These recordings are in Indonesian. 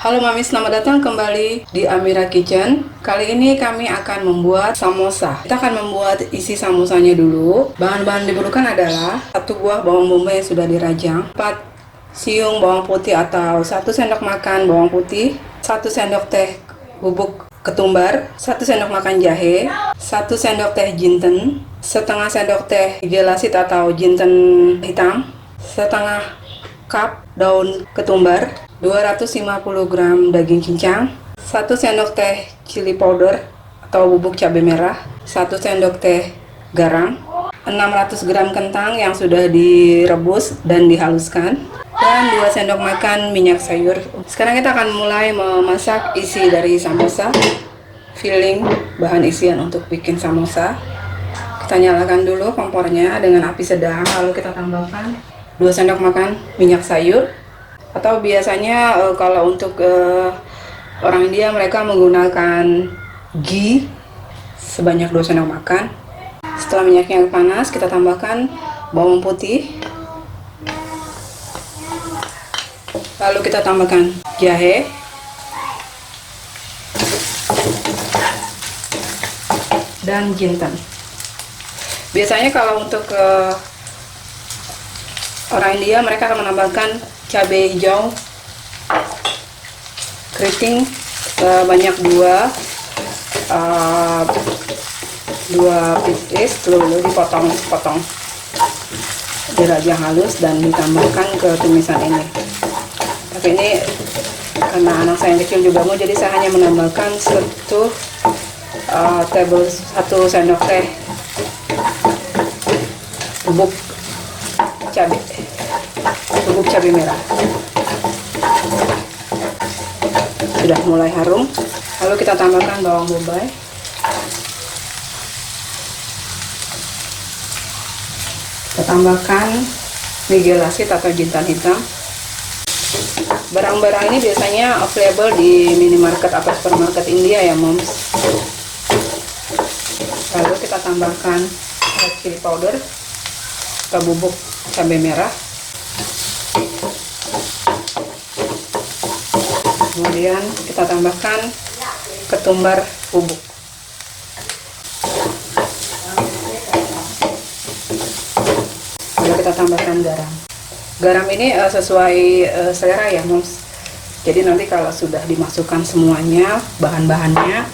Halo Mami, selamat datang kembali di Amira Kitchen. Kali ini kami akan membuat samosa. Kita akan membuat isi samosanya dulu. Bahan-bahan diperlukan adalah 1 buah bawang bombay yang sudah dirajang, 4 siung bawang putih atau 1 sendok makan bawang putih, 1 sendok teh bubuk ketumbar, 1 sendok makan jahe, 1 sendok teh jinten, setengah sendok teh gelasit atau jinten hitam, setengah cup daun ketumbar, 250 gram daging cincang, 1 sendok teh chili powder atau bubuk cabai merah, 1 sendok teh garam, 600 gram kentang yang sudah direbus dan dihaluskan, dan 2 sendok makan minyak sayur. Sekarang kita akan mulai memasak isi dari samosa. Filling bahan isian untuk bikin samosa. Kita nyalakan dulu kompornya dengan api sedang, lalu kita tambahkan 2 sendok makan minyak sayur, atau biasanya kalau untuk orang India mereka menggunakan ghee sebanyak 2 sendok makan. Setelah minyaknya panas, kita tambahkan bawang putih, lalu kita tambahkan jahe, dan jinten. Biasanya kalau untuk orang India mereka akan menambahkan cabai hijau keriting sebanyak 2 pieces, lalu dipotong-potong, dirajang halus dan ditambahkan ke tumisan ini. Tapi ini karena anak saya yang kecil juga mau, jadi saya hanya menambahkan 1 sendok teh bubuk cabai merah. Sudah mulai harum, lalu kita tambahkan bawang bombay, kita tambahkan mie gelasit atau jintan hitam. Barang-barang ini biasanya available di minimarket atau supermarket India ya moms. Lalu kita tambahkan red chili powder atau bubuk cabai merah, kemudian kita tambahkan ketumbar bubuk, lalu kita tambahkan garam. Garam ini sesuai selera ya moms, jadi nanti kalau sudah dimasukkan semuanya bahan-bahannya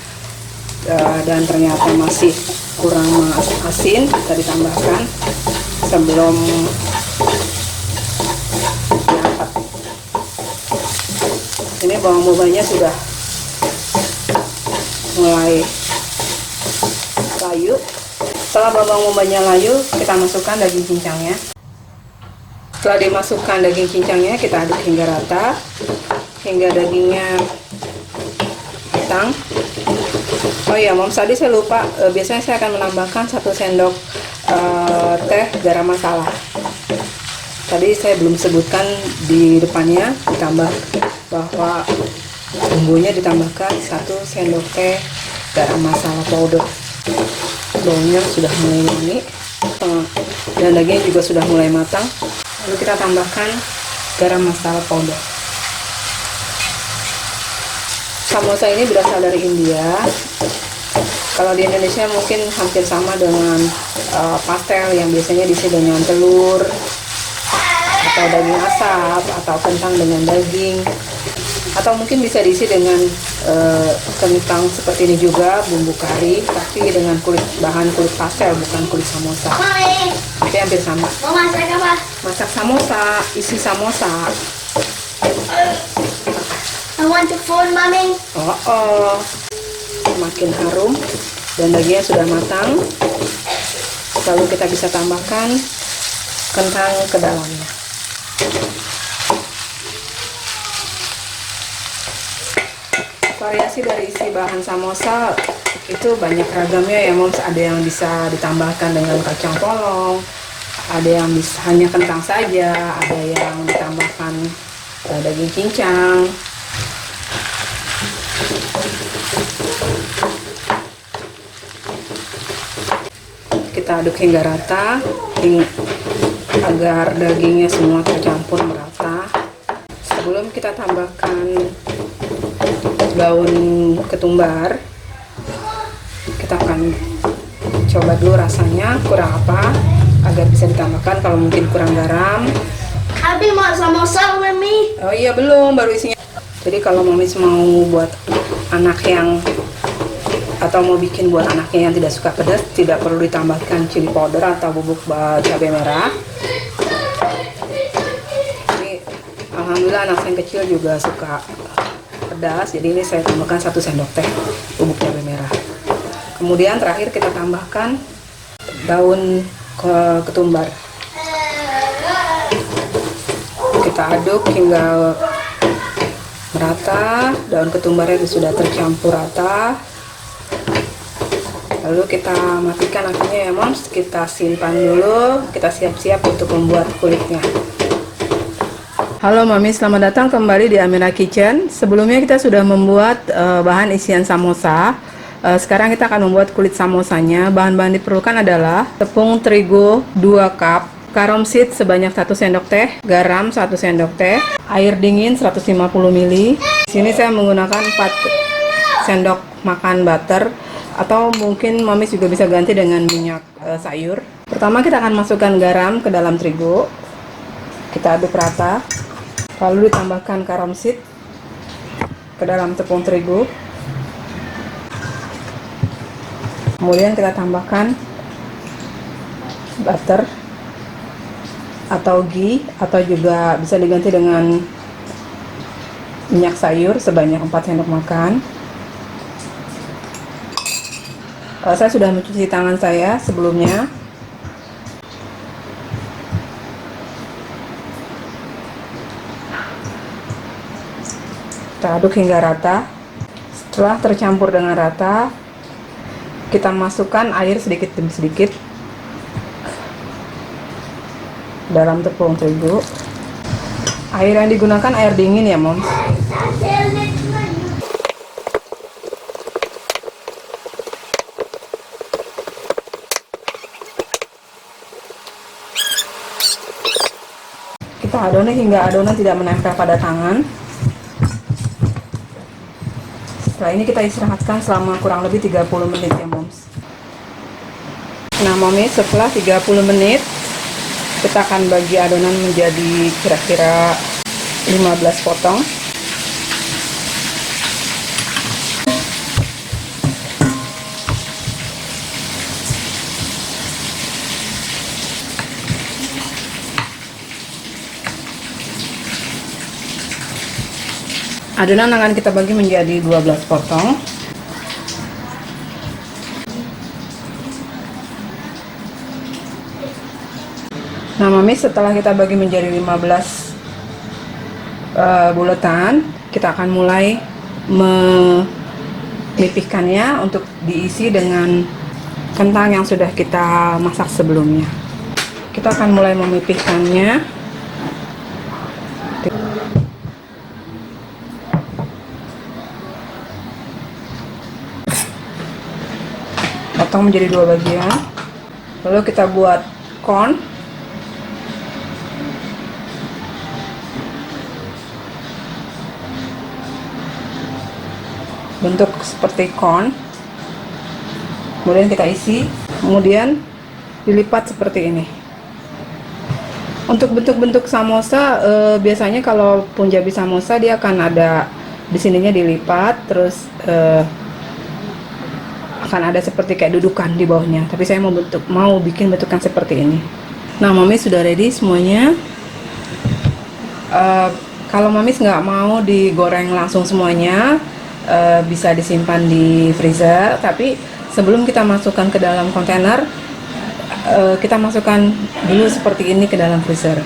dan ternyata masih kurang asin, kita ditambahkan sebelum diangkat. Ini bawang bombaynya sudah mulai layu. Setelah bawang bombaynya layu, kita masukkan daging cincangnya. Setelah dimasukkan daging cincangnya, kita aduk hingga rata, hingga dagingnya matang. Oh iya moms, tadi saya lupa, biasanya saya akan menambahkan 1 sendok teh garam masala. Tadi saya belum sebutkan di depannya, ditambah bahwa bumbunya ditambahkan 1 sendok teh garam masala powder. Baunya sudah mulai wangi dan dagingnya juga sudah mulai matang. Lalu kita tambahkan garam masala powder. Samosa ini berasal dari India. Kalau di Indonesia mungkin hampir sama dengan pastel yang biasanya diisi dengan telur atau daging asap atau kentang dengan daging, atau mungkin bisa diisi dengan kentang seperti ini juga, bumbu kari, tapi dengan bahan kulit pastel, bukan kulit samosa. Tapi hampir sama. Mau masak apa? Masak samosa, isi samosa. I want to phone mommy. Semakin harum dan dagingnya sudah matang, lalu kita bisa tambahkan kentang ke dalamnya. Variasi dari isi bahan samosa itu banyak ragamnya ya moms. Ada yang bisa ditambahkan dengan kacang polong, ada yang bisa hanya kentang saja, ada yang ditambahkan daging cincang. Kita aduk hingga rata agar dagingnya semua tercampur merata. Sebelum kita tambahkan daun ketumbar. Kita akan coba dulu rasanya kurang apa, agar bisa ditambahkan kalau mungkin kurang garam. Abi mau samosa with me? Oh iya, belum, baru isinya. Jadi kalau Mamis mau buat anak yang atau mau bikin buat anaknya yang tidak suka pedas, tidak perlu ditambahkan chili powder atau bubuk cabai merah. Ini alhamdulillah anak yang kecil juga suka pedas, jadi ini saya tambahkan 1 sendok teh bubuk cabai merah. Kemudian terakhir kita tambahkan daun ketumbar. Kita aduk hingga merata, daun ketumbarnya sudah tercampur rata. Lalu kita matikan apinya ya Moms, kita simpan dulu, kita siap-siap untuk membuat kulitnya. Halo Mami, selamat datang kembali di Amira Kitchen. Sebelumnya kita sudah membuat bahan isian samosa. Sekarang kita akan membuat kulit samosanya. Bahan-bahan diperlukan adalah tepung terigu 2 cup, karom seed sebanyak 1 sendok teh, garam 1 sendok teh, air dingin 150 ml. Di sini saya menggunakan 4 sendok makan butter, atau mungkin Mami juga bisa ganti dengan minyak sayur. Pertama kita akan masukkan garam ke dalam terigu. Kita aduk rata. Lalu ditambahkan karom seed ke dalam tepung terigu. Kemudian kita tambahkan butter atau ghee, atau juga bisa diganti dengan minyak sayur sebanyak 4 sendok makan. Saya sudah mencuci tangan saya sebelumnya. Kita aduk hingga rata. Setelah tercampur dengan rata, kita masukkan air sedikit demi sedikit dalam tepung terigu. Air yang digunakan air dingin ya Moms. Kita adonnya hingga adonan tidak menempel pada tangan. Setelah ini kita istirahatkan selama kurang lebih 30 menit ya Moms. Nah Momi, setelah 30 menit kita akan bagi adonan menjadi kira-kira 15 potong. Adonan akan kita bagi menjadi 12 potong. Nah Mami, setelah kita bagi menjadi 15 bulatan, kita akan mulai memipihkannya untuk diisi dengan kentang yang sudah kita masak sebelumnya. Kita akan mulai memipihkannya. Potong menjadi 2 bagian. Lalu kita buat corn. Bentuk seperti corn. Kemudian kita isi, kemudian dilipat seperti ini. Untuk bentuk-bentuk samosa, biasanya kalau Punjabi samosa dia akan ada di sininya dilipat, terus akan ada seperti kayak dudukan di bawahnya, tapi saya mau bikin bentukan seperti ini. Nah Mami sudah ready semuanya. Kalau Mami nggak mau digoreng langsung semuanya, bisa disimpan di freezer, tapi sebelum kita masukkan ke dalam kontainer, kita masukkan dulu seperti ini ke dalam freezer.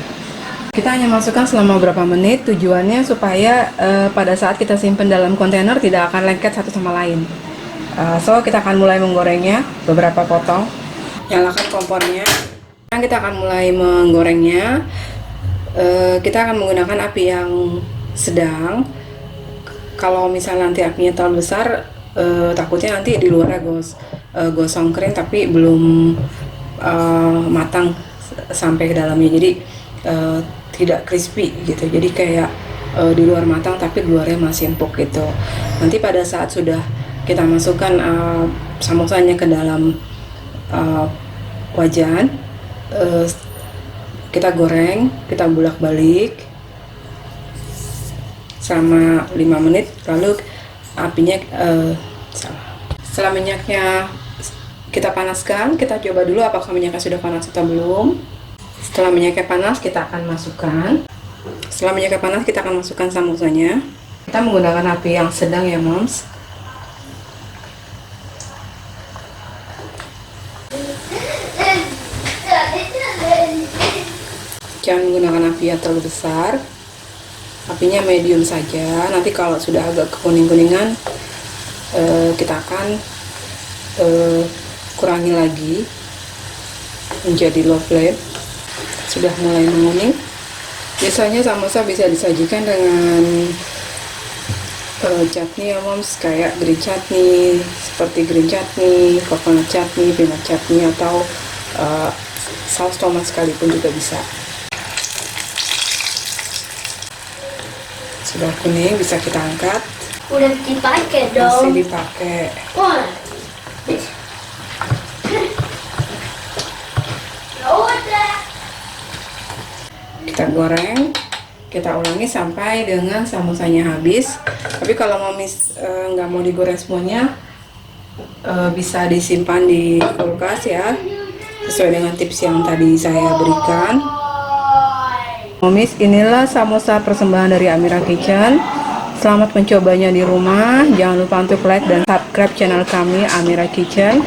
Kita hanya masukkan selama beberapa menit, tujuannya supaya pada saat kita simpan dalam kontainer tidak akan lengket satu sama lain. So kita akan mulai menggorengnya, beberapa potong. Nyalakan kompornya. Sekarang kita akan mulai menggorengnya. Kita akan menggunakan api yang sedang. Kalau misalnya nanti apinya terlalu besar, takutnya nanti di luarnya gosong kering tapi belum matang sampai ke dalamnya. Jadi tidak crispy gitu. Jadi kayak di luar matang tapi luarnya masih empuk gitu. Nanti pada saat sudah kita masukkan samosanya ke dalam wajan, kita goreng, kita bolak-balik selama 5 menit, lalu apinya setelah minyaknya kita panaskan, kita coba dulu apakah minyaknya sudah panas atau belum. Setelah minyaknya panas, kita akan masukkan. Setelah minyaknya panas, kita akan masukkan samosanya. Kita menggunakan api yang sedang ya, Moms. Jangan menggunakan api yang terlalu besar. Apinya medium saja. Nanti kalau sudah agak kekuning-kuningan, kita akan kurangi lagi menjadi low flame. Sudah mulai menguning. Biasanya samosa bisa disajikan dengan chutney ya, Moms, kayak green chutney, seperti green chutney, coconut chutney, peanut chutney, atau saus tomat sekalipun juga bisa. Sudah kuning, bisa kita angkat. Udah dipakai Masih dong. dipakai. Wah. Udah. Kita goreng, kita ulangi sampai dengan samosanya habis. Tapi kalau Momis nggak mau digoreng semuanya, bisa disimpan di kulkas ya, sesuai dengan tips yang tadi saya berikan. Momis, inilah samosa persembahan dari Amira Kitchen. Selamat mencobanya di rumah. Jangan lupa untuk like dan subscribe channel kami Amira Kitchen.